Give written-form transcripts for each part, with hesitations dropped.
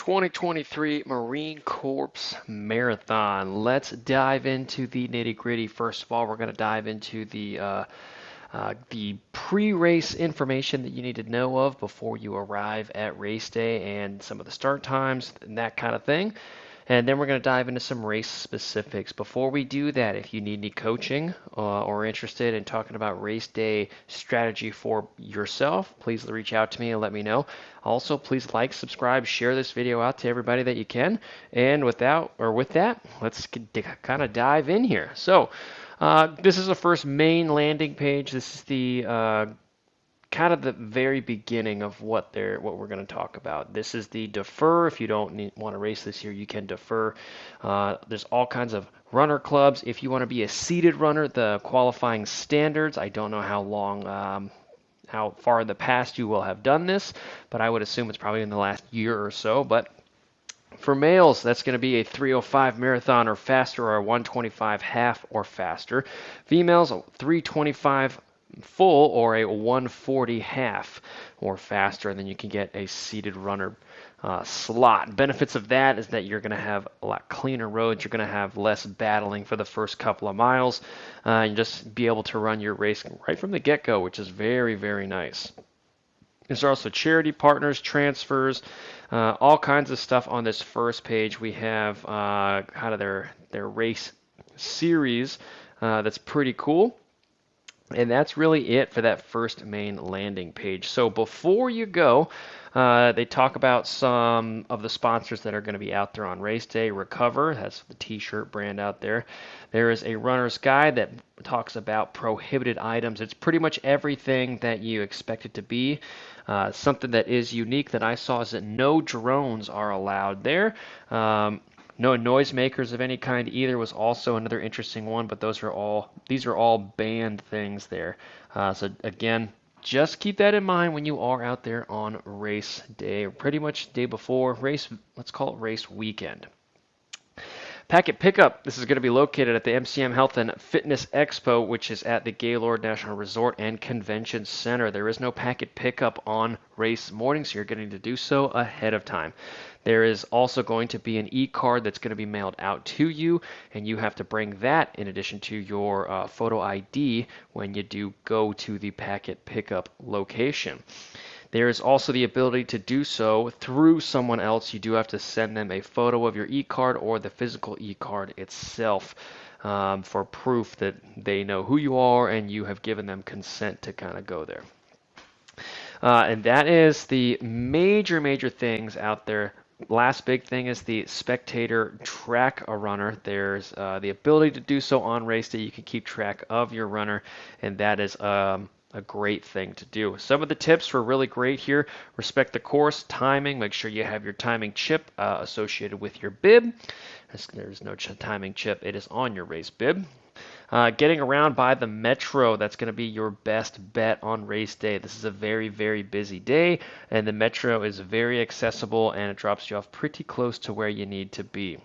2023 Marine Corps Marathon. Let's dive into the nitty-gritty. First of all, we're going to dive into the pre-race information that you need to know of before you arrive at race day and some of the start times and that kind of thing. And then we're going to dive into some race specifics. Before we do that, if you need any coaching or interested in talking about race day strategy for yourself, please reach out to me and let me know. Also, please like, subscribe, share this video out to everybody that you can. And with that, let's kind of dive in here. So, this is the first main landing page. This is the kind of the very beginning of what we're going to talk about. This is the defer. If you don't want to race this year, you can defer. There's all kinds of runner clubs. If you want to be a seated runner, the qualifying standards, I don't know how far in the past you will have done this, but I would assume it's probably in the last year or so. But for males, that's going to be a 3:05 marathon or faster, or a 1:25 half or faster. Females, a 3:25 full or a 1:40 half or faster, and then you can get a seated runner slot. Benefits of that is that you're going to have a lot cleaner roads. You're going to have less battling for the first couple of miles. And just be able to run your race right from the get-go, which is very, very nice. There's also charity partners, transfers, all kinds of stuff on this first page. We have kind of their race series that's pretty cool. And that's really it for that first main landing page. So before you go, they talk about some of the sponsors that are going to be out there on race day. Recover, that's the t-shirt brand out there. There is a runner's guide that talks about prohibited items. It's pretty much everything that you expect it to be. Something that is unique that I saw is that no drones are allowed there. No noisemakers of any kind either was also another interesting one, but these are all banned things there. So again, just keep that in mind when you are out there on race day, or pretty much day before race. Let's call it race weekend. Packet pickup. This is going to be located at the MCM Health and Fitness Expo, which is at the Gaylord National Resort and Convention Center. There is no packet pickup on race morning, so you're going to do so ahead of time. There is also going to be an e-card that's going to be mailed out to you, and you have to bring that in addition to your photo ID when you do go to the packet pickup location. There is also the ability to do so through someone else. You do have to send them a photo of your e-card or the physical e-card itself for proof that they know who you are and you have given them consent to kind of go there. And that is the major things out there. Last big thing is the spectator track a runner. There's the ability to do so on race day. You can keep track of your runner, and that is a great thing to do. Some of the tips were really great here. Respect the course, timing. Make sure you have your timing chip associated with your bib. There's no timing chip. It is on your race bib. Getting around by the metro, that's going to be your best bet on race day. This is a very busy day, and the metro is very accessible, and it drops you off pretty close to where you need to be.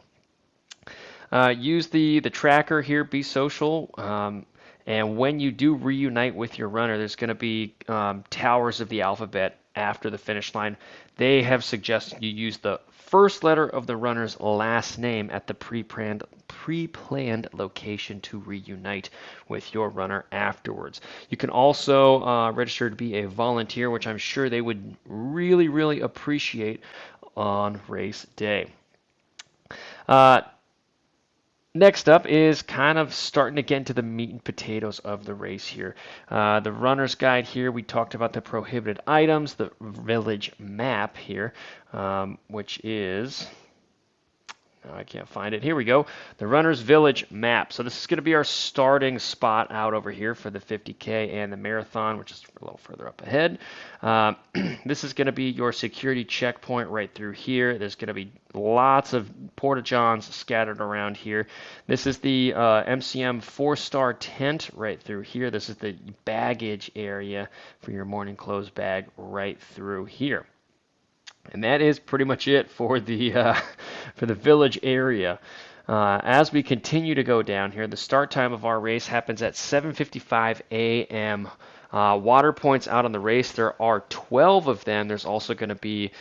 Use the tracker here, be social. And when you do reunite with your runner, there's going to be towers of the alphabet after the finish line. They have suggested you use the first letter of the runner's last name at the pre-planned location to reunite with your runner afterwards. You can also register to be a volunteer, which I'm sure they would really appreciate on race day. Next up is kind of starting to get into the meat and potatoes of the race here. The runner's guide here, we talked about the prohibited items, the village map here, which is, I can't find it. Here we go. The runner's village map. So this is going to be our starting spot out over here for the 50K and the marathon, which is a little further up ahead. This is going to be your security checkpoint right through here. There's going to be lots of porta-johns scattered around here. This is the MCM 4-star tent right through here. This is the baggage area for your morning clothes bag right through here. And that is pretty much it for the village area. As we continue to go down here, the start time of our race happens at 7:55 a.m. Water points out on the race. There are 12 of them. There's also going to be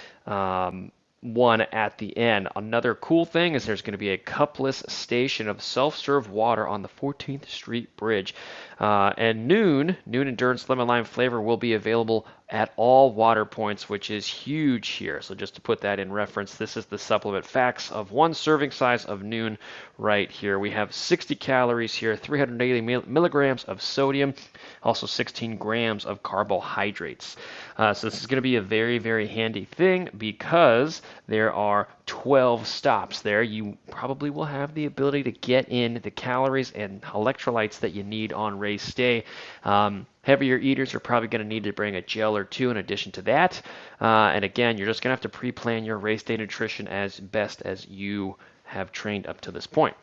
one at the end. Another cool thing is there's going to be a cupless station of self-serve water on the 14th Street Bridge. And noon endurance lemon lime flavor will be available at all water points, which is huge here. So just to put that in reference, this is the supplement facts of one serving size of noon right here. We have 60 calories here, 380 milligrams of sodium, also 16 grams of carbohydrates. So this is going to be a very, very handy thing because there are 12 stops there. You probably will have the ability to get in the calories and electrolytes that you need on race day. Heavier eaters are probably going to need to bring a gel or two in addition to that. And again, you're just going to have to pre-plan your race day nutrition as best as you have trained up to this point.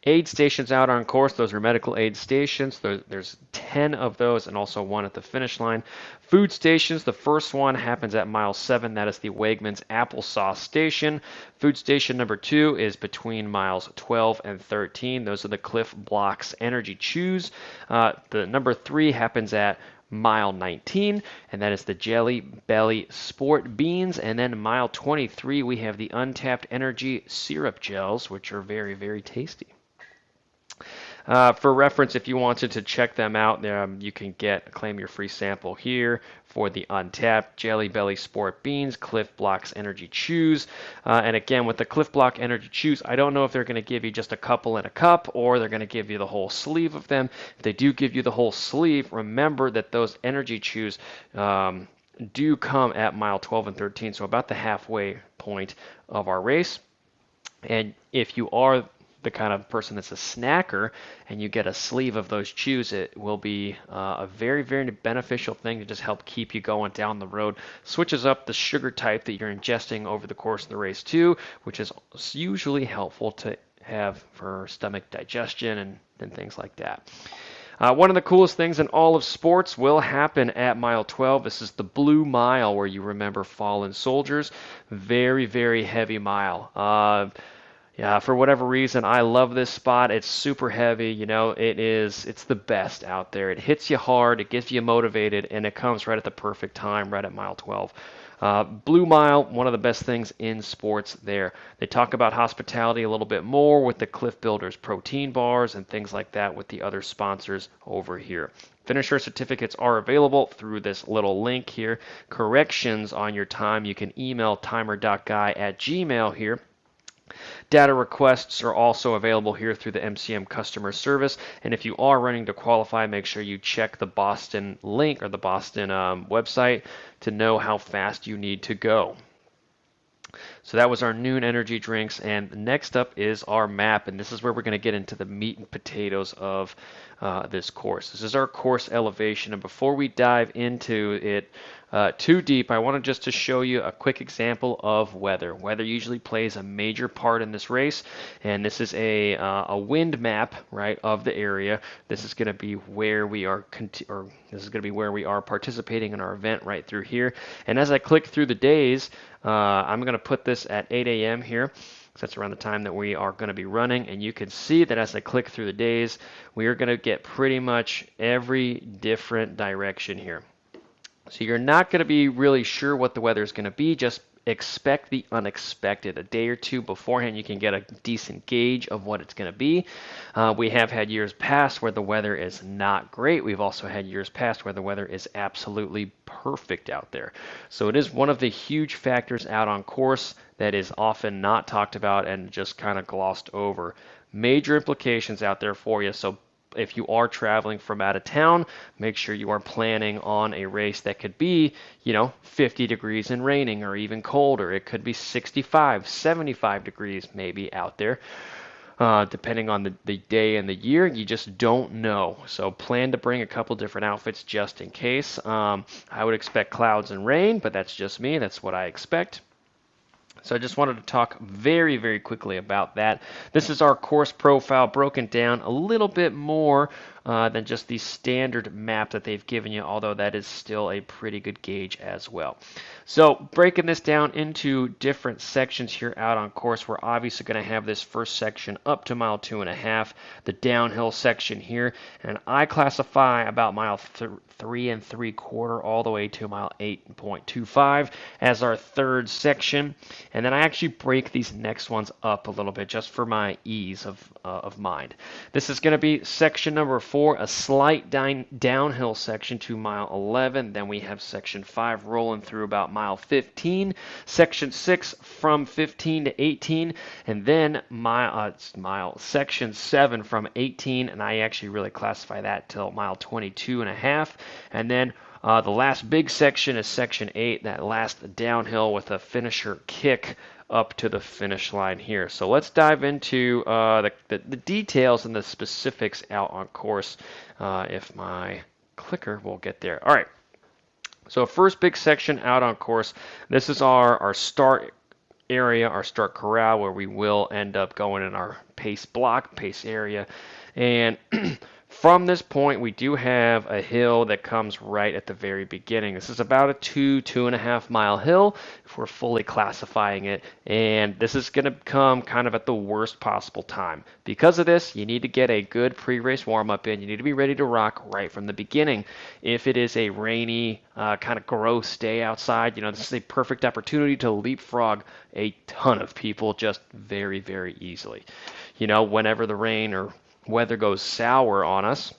Aid stations out on course. Those are medical aid stations. There's 10 of those and also one at the finish line. Food stations. The first one happens at mile 7. That is the Wegmans Applesauce Station. Food station number 2 is between miles 12 and 13. Those are the Cliff Blocks Energy Chews. The number 3 happens at mile 19, and that is the Jelly Belly Sport Beans. And then mile 23, we have the Untapped Energy Syrup Gels, which are very, very tasty. For reference, if you wanted to check them out, you can claim your free sample here for the Untapped Jelly Belly Sport Beans, Cliff Blocks Energy Chews. And again, with the Cliff Block Energy Chews, I don't know if they're going to give you just a couple in a cup or they're going to give you the whole sleeve of them. If they do give you the whole sleeve, remember that those energy chews do come at mile 12 and 13, so about the halfway point of our race. And if you are the kind of person that's a snacker and you get a sleeve of those chews, it will be a very, very beneficial thing to just help keep you going down the road. Switches up the sugar type that you're ingesting over the course of the race too, which is usually helpful to have for stomach digestion and things like that. One of the coolest things in all of sports will happen at mile 12. This is the Blue Mile, where you remember fallen soldiers. Very, very heavy mile. Yeah, for whatever reason, I love this spot. It's super heavy. It's the best out there. It hits you hard, it gets you motivated, and it comes right at the perfect time, right at mile 12. Blue Mile, one of the best things in sports there. They talk about hospitality a little bit more with the Cliff Builders protein bars and things like that with the other sponsors over here. Finisher certificates are available through this little link here. Corrections on your time, you can email timer.guy@gmail here. Data requests are also available here through the MCM customer service. And if you are running to qualify, make sure you check the Boston link or the Boston website to know how fast you need to go. So that was our noon energy drinks, and next up is our map, and this is where we're going to get into the meat and potatoes of this course. This is our course elevation, and before we dive into it too deep, I wanted just to show you a quick example of weather. Weather usually plays a major part in this race, and this is a wind map, right, of the area. This is going to be where we are participating in our event right through here. And as I click through the days, I'm going to put this at 8 a.m. here. So that's around the time that we are going to be running, and you can see that as I click through the days, we are going to get pretty much every different direction here. So you're not going to be really sure what the weather is going to be. Just expect the unexpected. A day or two beforehand, you can get a decent gauge of what it's going to be. We have had years past where the weather is not great. We've also had years past where the weather is absolutely perfect out there. So it is one of the huge factors out on course that is often not talked about and just kind of glossed over. Major implications out there for you. So if you are traveling from out of town, make sure you are planning on a race that could be, 50 degrees and raining or even colder. It could be 65, 75 degrees maybe out there. Depending on the day and the year, you just don't know. So plan to bring a couple different outfits just in case. I would expect clouds and rain, but that's just me. That's what I expect. So I just wanted to talk very, very quickly about that. This is our course profile broken down a little bit more than just the standard map that they've given you, although that is still a pretty good gauge as well. So breaking this down into different sections here out on course, we're obviously going to have this first section up to mile 2.5, the downhill section here, and I classify about mile 3 3/4 all the way to mile 8.25 as our third section, and then I actually break these next ones up a little bit just for my ease of mind. This is going to be section number 4, a slight downhill section to mile 11. Then we have section 5 rolling through about mile 15, section 6 from 15 to 18, and then section 7 from 18, and I actually really classify that till mile 22.5, and then the last big section is section 8, that last downhill with a finisher kick up to the finish line here. So let's dive into the details and the specifics out on course, if my clicker will get there. All right. So first big section out on course, this is our start area, our start corral, where we will end up going in our pace block, pace area. And from this point, we do have a hill that comes right at the very beginning. This is about a 2.5 mile hill if we're fully classifying it. And this is going to come kind of at the worst possible time. Because of this, you need to get a good pre-race warm-up in. You need to be ready to rock right from the beginning. If it is a rainy, kind of gross day outside, this is a perfect opportunity to leapfrog a ton of people just very, very easily. Whenever the rain or weather goes sour on us,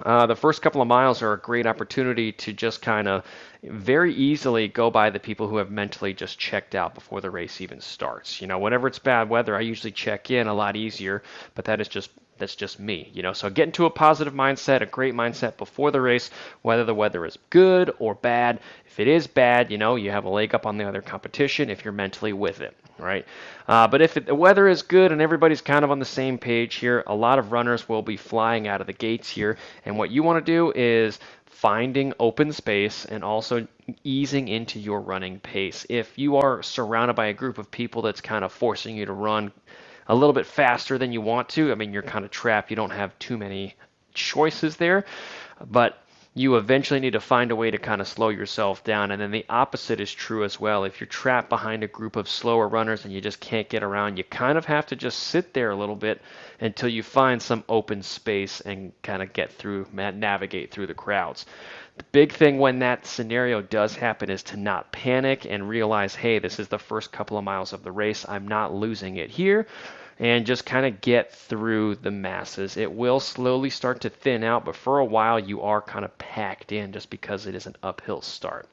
the first couple of miles are a great opportunity to just kind of very easily go by the people who have mentally just checked out before the race even starts. Whenever it's bad weather, I usually check in a lot easier, but that's just me. So get into a positive mindset, a great mindset before the race, whether the weather is good or bad. If it is bad, you have a leg up on the other competition if you're mentally with it, right? But if the weather is good and everybody's kind of on the same page here, a lot of runners will be flying out of the gates here. And what you want to do is finding open space and also easing into your running pace. If you are surrounded by a group of people that's kind of forcing you to run a little bit faster than you want to, you're kind of trapped. You don't have too many choices there, but you eventually need to find a way to kind of slow yourself down. And then the opposite is true as well. If you're trapped behind a group of slower runners and you just can't get around, you kind of have to just sit there a little bit until you find some open space and kind of navigate through the crowds. The big thing when that scenario does happen is to not panic and realize, hey, this is the first couple of miles of the race. I'm not losing it here. And just kind of get through the masses. It will slowly start to thin out, but for a while you are kind of packed in just because it is an uphill start.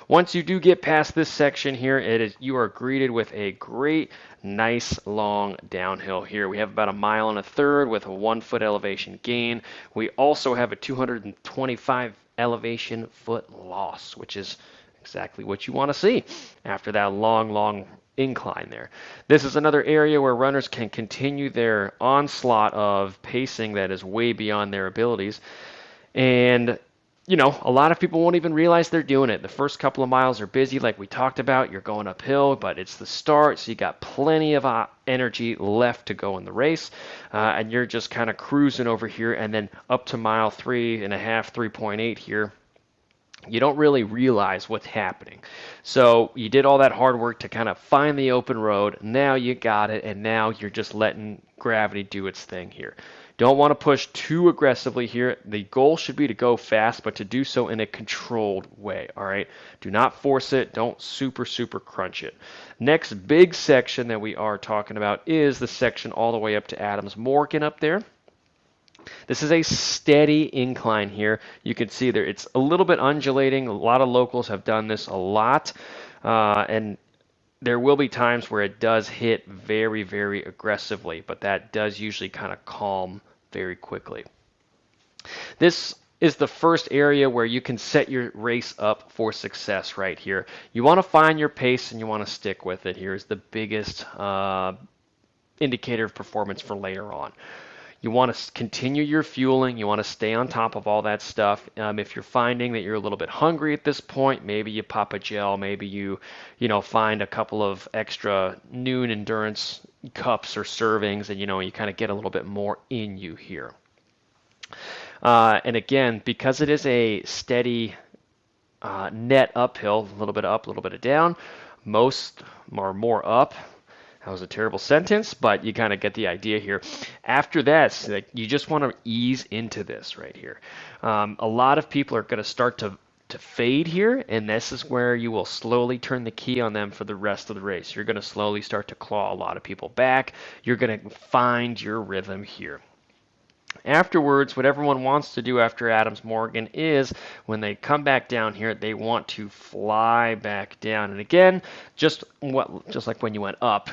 Once you do get past this section here, you are greeted with a great, nice, long downhill here. We have about 1.25 miles with a 1 foot elevation gain. We also have a 225 elevation foot loss, which is exactly what you want to see after that long incline there. This is another area where runners can continue their onslaught of pacing that is way beyond their abilities. And a lot of people won't even realize they're doing it. The first couple of miles are busy, like we talked about. You're going uphill, but it's the start, so you got plenty of energy left to go in the race, and you're just kind of cruising over here, and then up to mile 3.5, 3.8 here, you don't really realize what's happening. So you did all that hard work to kind of find the open road. Now you got it, and now you're just letting gravity do its thing here. Don't want to push too aggressively here. The goal should be to go fast, but to do so in a controlled way, all right? Do not force it. Don't super crunch it. Next big section that we are talking about is the section all the way up to Adams Morgan up there. This is a steady incline here. You can see there it's a little bit undulating. A lot of locals have done this a lot, and there will be times where it does hit very, very aggressively, but that does usually kind of calm very quickly. This is the first area where you can set your race up for success right here. You want to find your pace and you want to stick with it. Here's the biggest indicator of performance for later on. You want to continue your fueling. You want to stay on top of all that stuff. If you're finding that you're a little bit hungry at this point, maybe you pop a gel. Maybe you find a couple of extra noon endurance cups or servings, and you kind of get a little bit more in you here. And again, because it is a steady net uphill, a little bit up, a little bit of down, most are more up. That was a terrible sentence, but you kind of get the idea here. After that, like, you just want to ease into this right here. A lot of people are going to start to fade here, and this is where you will slowly turn the key on them for the rest of the race. You're going to slowly start to claw a lot of people back. You're going to find your rhythm here. Afterwards, what everyone wants to do after Adams Morgan is when they come back down here, they want to fly back down. And again, just like when you went up,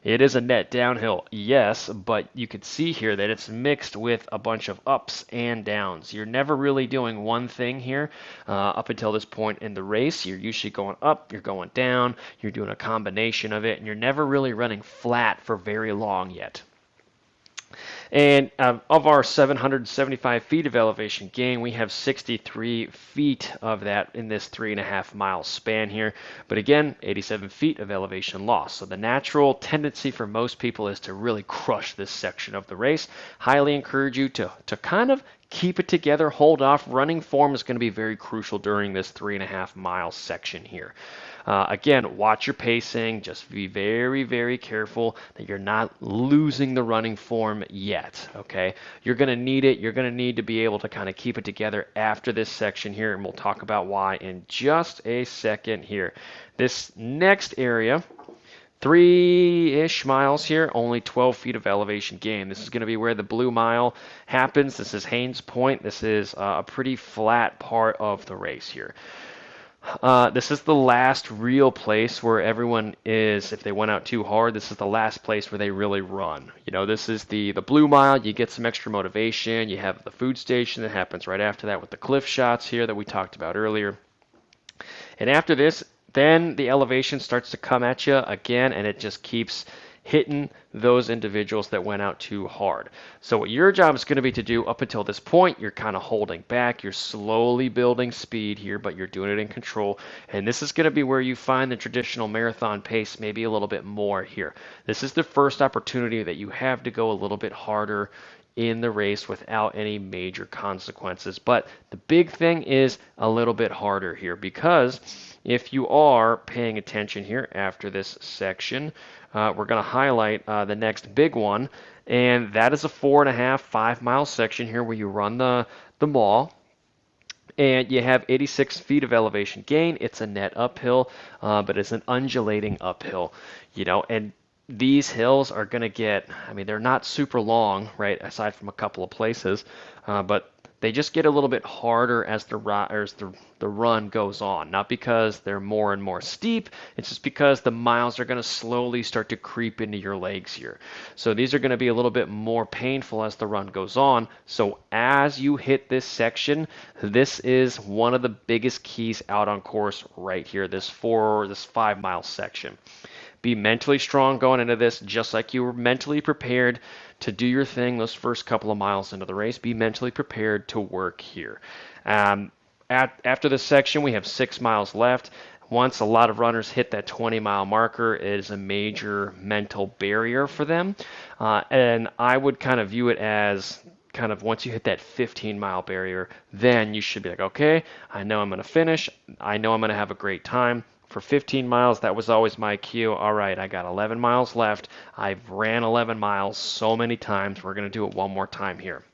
it is a net downhill, yes, but you could see here that it's mixed with a bunch of ups and downs. You're never really doing one thing here up until this point in the race. You're usually going up, you're going down, you're doing a combination of it, and you're never really running flat for very long yet. And of our 775 feet of elevation gain, we have 63 feet of that in this 3.5 mile span here. But again, 87 feet of elevation loss. So the natural tendency for most people is to really crush this section of the race. Highly encourage you to kind of keep it together, hold off. Running form is going to be very crucial during this 3.5 mile section here. Again, watch your pacing. Just be very, very careful that you're not losing the running form yet, okay? You're going to need it. You're going to need to be able to kind of keep it together after this section here, and we'll talk about why in just a second here. This next area, 3-ish miles here, only 12 feet of elevation gain. This is going to be where the blue mile happens. This is Haynes Point. This is a pretty flat part of the race here. This is the last real place where everyone is, if they went out too hard, this is the last place where they really run. This is the blue mile. You get some extra motivation. You have the food station that happens right after that with the cliff shots here that we talked about earlier. And after this, then the elevation starts to come at you again, and it just keeps hitting those individuals that went out too hard. So what your job is going to be to do up until this point, you're kind of holding back. You're slowly building speed here, but you're doing it in control. And this is going to be where you find the traditional marathon pace maybe a little bit more here. This is the first opportunity that you have to go a little bit harder in the race without any major consequences. But the big thing is a little bit harder here, because if you are paying attention here after this section, we're going to highlight the next big one, and that is a 4.5, 5 mile section here where you run the mall. And you have 86 feet of elevation gain. It's a net uphill, but it's an undulating uphill, and these hills are going to get, they're not super long, right, aside from a couple of places, but they just get a little bit harder as the run goes on. Not because they're more and more steep, it's just because the miles are going to slowly start to creep into your legs here. So these are going to be a little bit more painful as the run goes on. So as you hit this section, this is one of the biggest keys out on course right here, this 5 mile section. Be mentally strong going into this, just like you were mentally prepared to do your thing those first couple of miles into the race. Be mentally prepared to work here. After this section, we have 6 miles left. Once a lot of runners hit that 20-mile marker, it is a major mental barrier for them. And I would kind of view it as once you hit that 15-mile barrier, then you should be like, okay, I know I'm going to finish. I know I'm going to have a great time. For 15 miles, that was always my cue. All right, I got 11 miles left. I've ran 11 miles so many times. We're going to do it one more time here.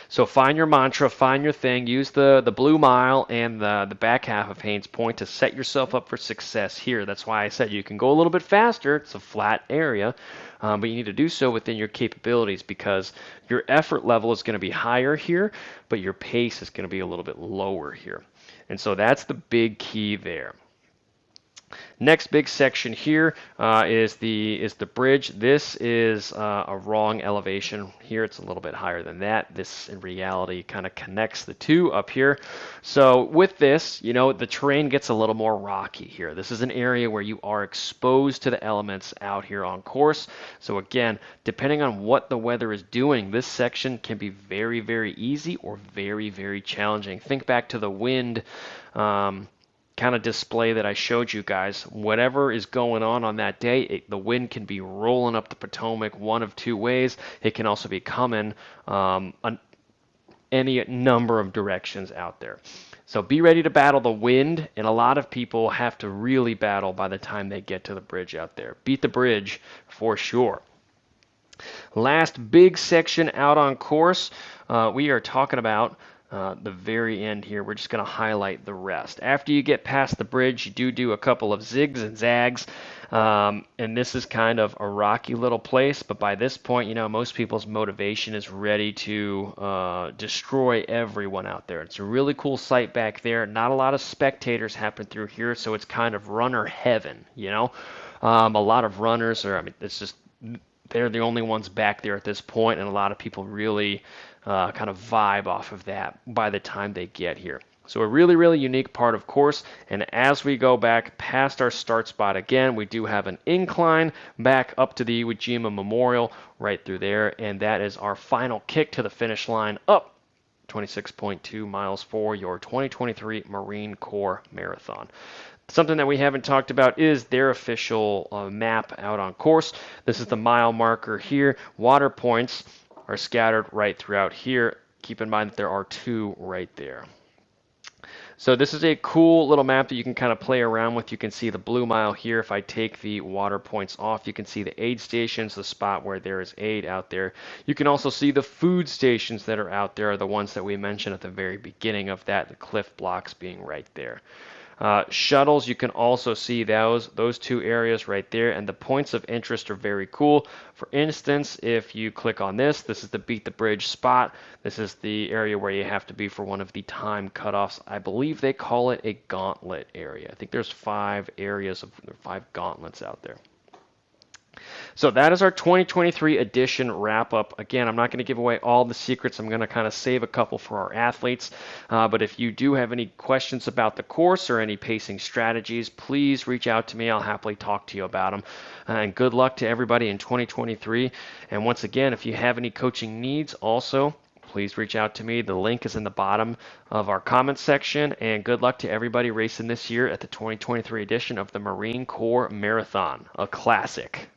So find your mantra, find your thing. Use the blue mile and the back half of Haynes Point to set yourself up for success here. That's why I said you can go a little bit faster. It's a flat area, but you need to do so within your capabilities, because your effort level is going to be higher here, but your pace is going to be a little bit lower here. And so that's the big key there. Next big section here is the bridge. This is a wrong elevation here. It's a little bit higher than that. This in reality kind of connects the two up here. So with this, the terrain gets a little more rocky here. This is an area where you are exposed to the elements out here on course. So again, depending on what the weather is doing, this section can be very, very easy or very, very challenging. Think back to the wind kind of display that I showed you guys. Whatever is going on that day, the wind can be rolling up the Potomac one of two ways. It can also be coming any number of directions out there. So be ready to battle the wind, and a lot of people have to really battle by the time they get to the bridge out there. Beat the bridge for sure. Last big section out on course, we are talking about the very end here. We're just going to highlight the rest. After you get past the bridge, you do a couple of zigs and zags, and this is kind of a rocky little place, but by this point, most people's motivation is ready to destroy everyone out there. It's a really cool sight back there. Not a lot of spectators happen through here, so it's kind of runner heaven, a lot of runners it's just they're the only ones back there at this point, and a lot of people really kind of vibe off of that by the time they get here. So a really, really unique part of course, and as we go back past our start spot again, we do have an incline back up to the Iwo Jima Memorial right through there, and that is our final kick to the finish line up 26.2 miles for your 2023 Marine Corps Marathon. Something that we haven't talked about is their official map out on course. This is the mile marker here. Water points are scattered right throughout here. Keep in mind that there are 2 right there. So this is a cool little map that you can kind of play around with. You can see the blue mile here. If I take the water points off, you can see the aid stations, the spot where there is aid out there. You can also see the food stations that are out there, are the ones that we mentioned at the very beginning of that, the cliff blocks being right there. Shuttles, you can also see those 2 areas right there, and the points of interest are very cool. For instance, if you click on this is the Beat the Bridge spot. This is the area where you have to be for one of the time cutoffs. I believe they call it a gauntlet area. I think there's 5 gauntlets out there. So that is our 2023 edition wrap up. Again, I'm not going to give away all the secrets. I'm going to kind of save a couple for our athletes. But if you do have any questions about the course or any pacing strategies, please reach out to me. I'll happily talk to you about them. And good luck to everybody in 2023. And once again, if you have any coaching needs also, please reach out to me. The link is in the bottom of our comments section. And good luck to everybody racing this year at the 2023 edition of the Marine Corps Marathon, a classic.